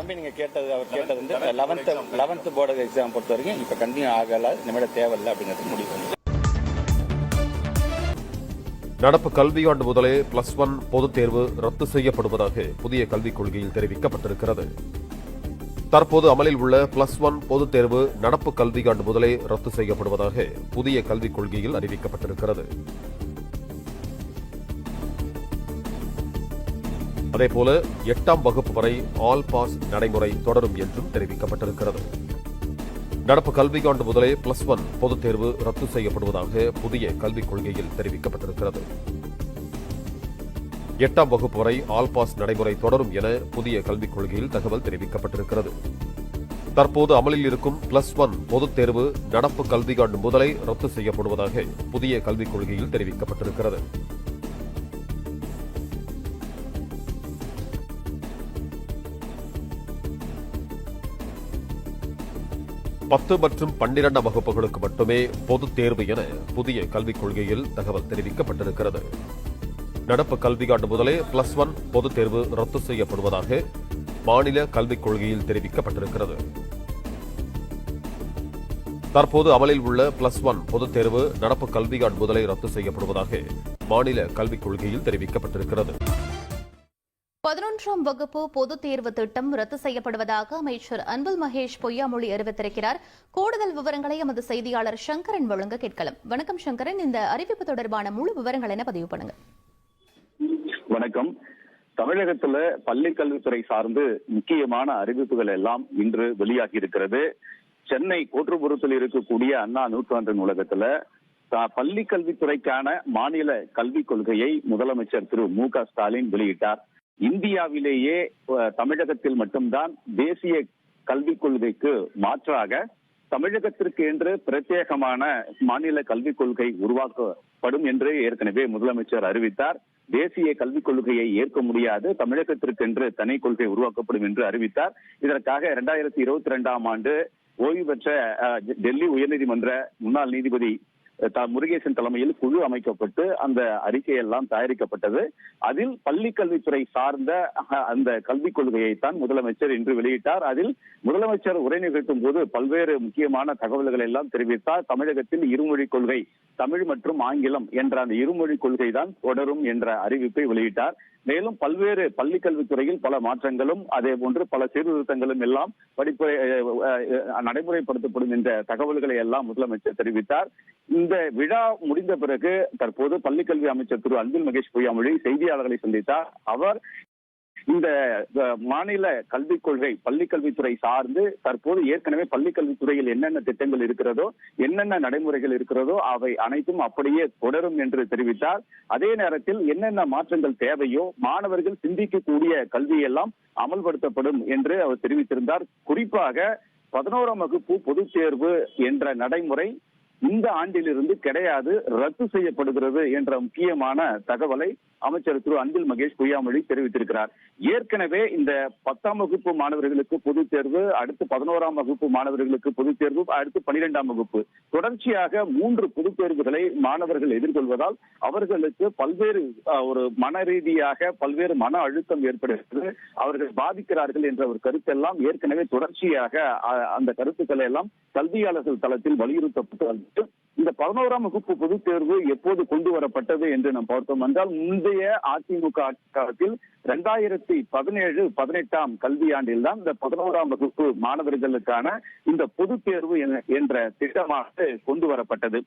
தம்பி நீங்க அவர் கேட்டது வந்து 11th போர்டு எக்ஸாம் பொறுத்த வரைக்கும் இப்ப கண்டினியூ ஆகல, இனிமேல தேவையில்லை அப்படிங்கிறது முடிவு பண்ணி. நடப்பு கல்வியாண்டு முதலே +1 பொதுத் தேர்வு ரத்து செய்யப்படுவதாக புதிய கல்விக் கொள்கையில் தெரிவிக்கப்பட்டிருக்கிறது. தற்போது அமலில் உள்ள +1 பொதுத் தேர்வு நடப்பு கல்வியாண்டு முதலே ரத்து செய்யப்படுவதாக புதிய கல்விக் கொள்கையில் அறிவிக்கப்பட்டிருக்கிறது. அதேபோல 8ஆம் வகுப்பு வரை ஆல் பாஸ் நடைமுறை தொடரும் என்றும் தெரிவிக்கப்பட்டிருக்கிறது. நடப்பு கல்வியாண்டு முதலே +1 பொதுத் தேர்வு ரத்து செய்யப்படுவதாக புதிய கல்விக் கொள்கையில் தெரிவிக்கப்பட்டிருக்கிறது. 8ஆம் வகுப்பு வரை ஆல் பாஸ் நடைமுறை தொடரும் என புதிய கல்விக் கொள்கையில் தகவல் தெரிவிக்கப்பட்டிருக்கிறது. தற்போது அமலில் இருக்கும் +1 பொதுத் தேர்வு நடப்பு கல்வியாண்டு முதலே ரத்து செய்யப்படுவதாக புதிய கல்விக் கொள்கையில் தெரிவிக்கப்பட்டிருக்கிறது. பத்து மற்றும் 12ஆம் வகுப்புகளுக்கு மட்டுமே பொதுத் தேர்வு என புதிய கல்விக் கொள்கையில் தகவல் தெரிவிக்கப்பட்டிருக்கிறது. நடப்பு கல்வியாண்டு முதலே +1 பொதுத் தேர்வு ரத்து செய்யப்படுவதாக மாநில கல்விக் கொள்கையில் தெரிவிக்கப்பட்டிருக்கிறது. தற்போது அமலில் உள்ள +1 பொதுத் தேர்வு நடப்பு கல்வியாண்டு முதலே ரத்து செய்யப்படுவதாக மாநில கல்விக் கொள்கையில் தெரிவிக்கப்பட்டிருக்கிறது. 11ஆம் வகுப்பு பொதுத் தேர்வு திட்டம் ரத்து செய்யப்படுவதாக அமைச்சர் அன்பில் மகேஷ் பொய்யாமொழி அறிவித்திருக்கிறார். கூடுதல் விவரங்களை எமது செய்தியாளர் சங்கரன் வழங்க கேட்கலாம். வணக்கம் சங்கரன், இந்த அறிவிப்பு தொடர்பான முழு விவரங்கள் என்ன பதிவு பண்ணுங்க. வணக்கம். தமிழகத்துல பள்ளி கல்வித்துறை சார்ந்து முக்கியமான அறிவிப்புகள் எல்லாம் இன்று வெளியாகி இருக்கிறது. சென்னை கோட்டுப்புறத்தில் இருக்கக்கூடிய அண்ணா நூற்றாண்டு நூலகத்துல பள்ளி கல்வித்துறைக்கான மாநில கல்விக் கொள்கையை முதலமைச்சர் திரு மு.க. ஸ்டாலின் வெளியிட்டார். இந்தியாவிலேயே தமிழகத்தில் மட்டும்தான் தேசிய கல்விக் கொள்கைக்கு மாற்றாக தமிழகத்திற்கு என்று பிரத்யேகமான மாநில கல்விக் கொள்கை உருவாக்கப்படும் என்று ஏற்கனவே முதலமைச்சர் அறிவித்தார். தேசிய கல்விக் கொள்கையை ஏற்க முடியாது, தமிழகத்திற்கு என்று தனி கொள்கை உருவாக்கப்படும் என்று அறிவித்தார். இதற்காக 2022ஆம் ஆண்டு ஓய்வு பெற்ற டெல்லி உயர்நீதிமன்ற முன்னாள் நீதிபதி முருகேசன் தலைமையில் குழு அமைக்கப்பட்டு அந்த அறிக்கையெல்லாம் தயாரிக்கப்பட்டது. அதில் பள்ளி கல்வித்துறை சார்ந்த அந்த கல்விக் கொள்கையைத்தான் முதலமைச்சர் இன்று வெளியிட்டார். அதில் முதலமைச்சர் உரை நிகழ்த்தும் போது பல்வேறு முக்கியமான தகவல்களை எல்லாம் தெரிவித்தார். தமிழகத்தில் இருமொழி கொள்கை, தமிழ் மற்றும் ஆங்கிலம் என்ற அந்த இருமொழி கொள்கை தான் தொடரும் என்ற அறிவிப்பை வெளியிட்டார். மேலும் பல்வேறு பள்ளி கல்வித்துறையில் பல மாற்றங்களும் அதே போன்று பல சீர்திருத்தங்களும் எல்லாம் நடைமுறைப்படுத்தப்படும் என்ற தகவல்களை எல்லாம் முதலமைச்சர் தெரிவித்தார். இந்த விழா முடிந்த பிறகு தற்போது பள்ளிக்கல்வி அமைச்சர் திரு அன்பில் மகேஷ் பொய்யாமொழி செய்தியாளர்களை சந்தித்தார். அவர் இந்த மாநில கல்விக் கொள்கை பள்ளி கல்வித்துறை சார்ந்து தற்போது ஏற்கனவே பள்ளி கல்வித்துறையில் என்னென்ன திட்டங்கள் இருக்கிறதோ, என்னென்ன நடைமுறைகள் இருக்கிறதோ அவை அனைத்தும் அப்படியே தொடரும் என்று தெரிவித்தார். அதே நேரத்தில் என்னென்ன மாற்றங்கள் தேவையோ மாணவர்கள் சிந்திக்கக்கூடிய கல்வியெல்லாம் அமல்படுத்தப்படும் என்று அவர் தெரிவித்திருந்தார். குறிப்பாக 11ஆம் வகுப்பு பொதுத் தேர்வு என்ற நடைமுறை இந்த ஆண்டிலிருந்து கிடையாது, ரத்து செய்யப்படுகிறது என்ற முக்கியமான தகவலை அமைச்சர் திரு அன்பில் மகேஷ் பொய்யாமொழி தெரிவித்திருக்கிறார். ஏற்கனவே இந்த 10ஆம் வகுப்பு மாணவர்களுக்கு பொதுத் தேர்வு, அடுத்து 11ஆம் வகுப்பு மாணவர்களுக்கு பொதுத் தேர்வு, அடுத்து 12ஆம் வகுப்பு தொடர்ச்சியாக 3 பொதுத் தேர்வுகளை மாணவர்கள் எதிர்கொள்வதால் அவர்களுக்கு பல்வேறு ஒரு மன ரீதியாக பல்வேறு மன அழுத்தம் ஏற்படுகிறது, அவர்கள் பாதிக்கிறார்கள் என்ற ஒரு கருத்தெல்லாம் ஏற்கனவே தொடர்ச்சியாக அந்த கருத்துக்களை எல்லாம் கல்வியாளர்கள் தளத்தில் வலியுறுத்தப்பட்டு இந்த 11ஆம் வகுப்பு பொதுத் தேர்வு எப்போது கொண்டு வரப்பட்டது என்று நாம் பார்த்தோம் என்றால் முந்தைய அதிமுக காலத்தில் 2017-18ஆம் கல்வியாண்டில் தான் இந்த 11ஆம் வகுப்பு மாணவர்களுக்கான இந்த பொதுத் தேர்வு என்ற திட்டமாக கொண்டு வரப்பட்டது.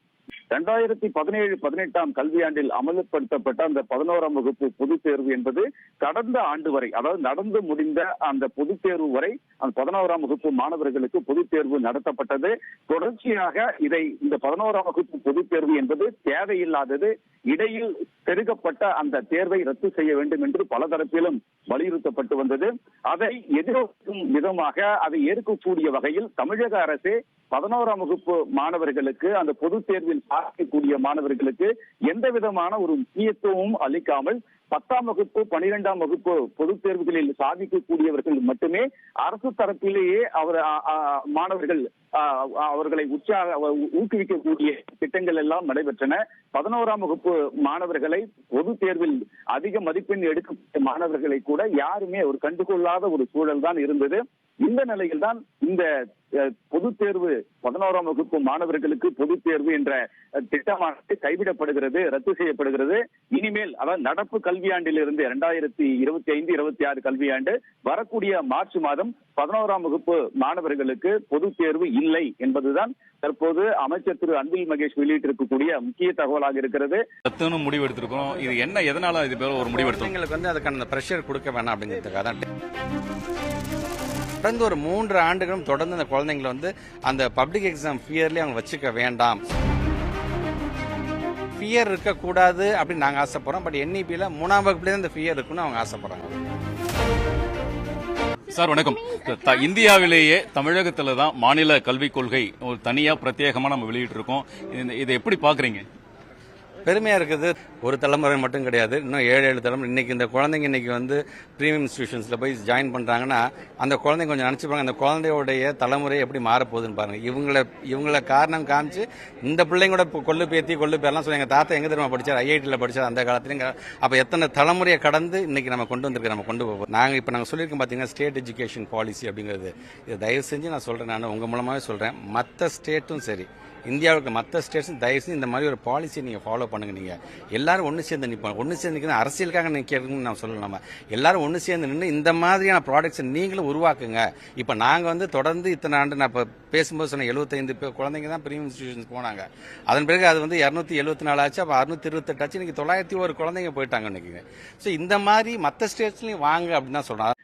2017-18ஆம் கல்வியாண்டில் அமல்படுத்தப்பட்ட அந்த 11ஆம் வகுப்பு பொதுத் தேர்வு என்பது கடந்த ஆண்டு வரை, அதாவது நடந்து முடிந்த அந்த பொதுத் தேர்வு வரை அந்த 11ஆம் வகுப்பு மாணவர்களுக்கு பொதுத் தேர்வு நடத்தப்பட்டது. தொடர்ச்சியாக இதை இந்த 11ஆம் வகுப்பு பொதுத் தேர்வு என்பது தேவையில்லாதது, இடையில் செருகப்பட்ட அந்த தேர்வை ரத்து செய்ய வேண்டும் என்று பல தரப்பிலும் வலியுறுத்தப்பட்டு வந்தது. அதை எதிர்க்கும் விதமாக அதை ஏற்கக்கூடிய வகையில் தமிழக அரசே 11ஆம் வகுப்பு மாணவர்களுக்கு அந்த பொதுத் தேர்வில் பார்க்கக்கூடிய மாணவர்களுக்கு எந்த விதமான ஒரு முக்கியத்துவமும் அளிக்காமல் 10ஆம் வகுப்பு 12ஆம் வகுப்பு பொதுத் தேர்வுகளில் சாதிக்கக்கூடியவர்கள் மட்டுமே அரசு தரப்பிலேயே மாணவர்கள் அவர்களை ஊக்குவிக்கக்கூடிய திட்டங்கள் எல்லாம் நடைபெற்றன. 11ஆம் வகுப்பு மாணவர்களை பொது தேர்வில் அதிக மதிப்பெண் எடுக்கக்கூடிய மாணவர்களை கூட யாருமே ஒரு கண்டுகொள்ளாத ஒரு சூழல் தான் இருந்தது. இந்த நிலையில் தான் இந்த பொது தேர்வு 11ஆம் வகுப்பு மாணவர்களுக்கு பொது தேர்வு என்ற திட்டமானது கைவிடப்படுகிறது, ரத்து செய்யப்படுகிறது. இனிமேல் அதாவது நடப்பு கல்வியாண்டிலிருந்து 2025-26 கல்வியாண்டு வரக்கூடிய மார்ச் மாதம் 11ஆம் வகுப்பு மாணவர்களுக்கு பொது தேர்வு இல்லை என்பதுதான் தற்போது அமைச்சர் திரு அன்பில் மகேஷ் வெளியிட்டிருக்கக்கூடிய முக்கிய தகவலாக இருக்கிறது. ரத்துன்னு முடிவு எடுத்திருக்கோம். இது என்ன, எதனால இது பேர் ஒரு முடிவு எடுத்தோம்? எங்களுக்கு வந்து அதுக்கான பிரஷர் கொடுக்க வேணாம் அப்படிங்கிறதுக்காக தான் தொடர்ந்து ஒரு 3 ஆண்டுகளும் தொடர்ந்து அந்த குழந்தைங்களை வந்து அந்த பப்ளிக் எக்ஸாம் ஃபியர்லயே அவங்க வச்சுக்க வேண்டாம், ஃபியர் இருக்கக்கூடாது அப்படின்னு நாங்கள் ஆசைப்படுறோம். பட் NEP-ல 3ஆம் வகுப்புலேயே அந்த ஃபியர் இருக்குன்னு அவங்க ஆசைப்படுறாங்க. சார் வணக்கம். இந்தியாவிலேயே தமிழகத்துல தான் மாநில கல்விக் கொள்கை ஒரு தனியா பிரத்யேகமா நம்ம வெளியிட்டு இருக்கோம். இதை எப்படி பாக்குறீங்க? பெருமையா இருக்குது. ஒரு தலைமுறை மட்டும் கிடையாது, இன்னும் 7 தலைமுறை. இன்னைக்கு இந்த குழந்தைங்க இன்னைக்கு வந்து பிரீமியம் இன்ஸ்டிடியூஷன்ஸ்ல போய் ஜாயின் பண்றாங்கன்னா அந்த குழந்தைங்க கொஞ்சம் நினைச்சுப்பாங்க அந்த குழந்தையோடைய தலைமுறை எப்படி மாறப்போகுதுன்னு பாருங்க. இவங்கள காரணம் காமிச்சு இந்த பிள்ளைங்களோட கொள்ளு பேர்லாம் சொல்லி எங்க தாத்தா எங்க தெரியுமா படிச்சார், IIT-ல படிச்சார் அந்த காலத்துலயும். அப்ப எத்தனை தலைமுறையை கடந்து இன்னைக்கு நம்ம கொண்டு போவோம். நாங்க சொல்லியிருக்கோம் பாத்தீங்கன்னா ஸ்டேட் எஜுகேஷன் பாலிசி அப்படிங்கிறது. இதை தயவு செஞ்சு நான் சொல்றேன், நான் உங்க மூலமாவே சொல்றேன், மற்ற ஸ்டேட்டும் சரி, இந்தியாவுக்கு மற்ற ஸ்டேட்ஸும் தயவு செஞ்சு இந்த மாதிரி ஒரு பாலிசியை நீங்க ஃபாலோ பண்ணுங்க. நீங்க எல்லாரும் ஒன்னு சேர்ந்து நிற்பாங்க. ஒன்னு சேர்ந்து நிற்கிறது அரசியலுக்காக நிற்கிறதுன்னு நான் சொல்லலாம். எல்லாரும் ஒன்னு சேர்ந்து நின்று இந்த மாதிரியான ப்ராடக்ட்ஸ் நீங்களும் உருவாக்குங்க. இப்ப நாங்க தொடர்ந்து இத்தனை ஆண்டு நான் பேசும்போது சொன்ன 75 குழந்தைங்க தான் பிரீமியம் இன்ஸ்டிடியூஷன்ஸ் போனாங்க. அதன் பிறகு அது 274 ஆச்சு, அப்ப 628 ஆச்சு, இன்னைக்கு 901 குழந்தைங்க போயிட்டாங்க. இன்னைக்கு இந்த மாதிரி மற்ற ஸ்டேட்ஸ்லயும் வாங்க அப்படின்னு தான் சொல்றேன்.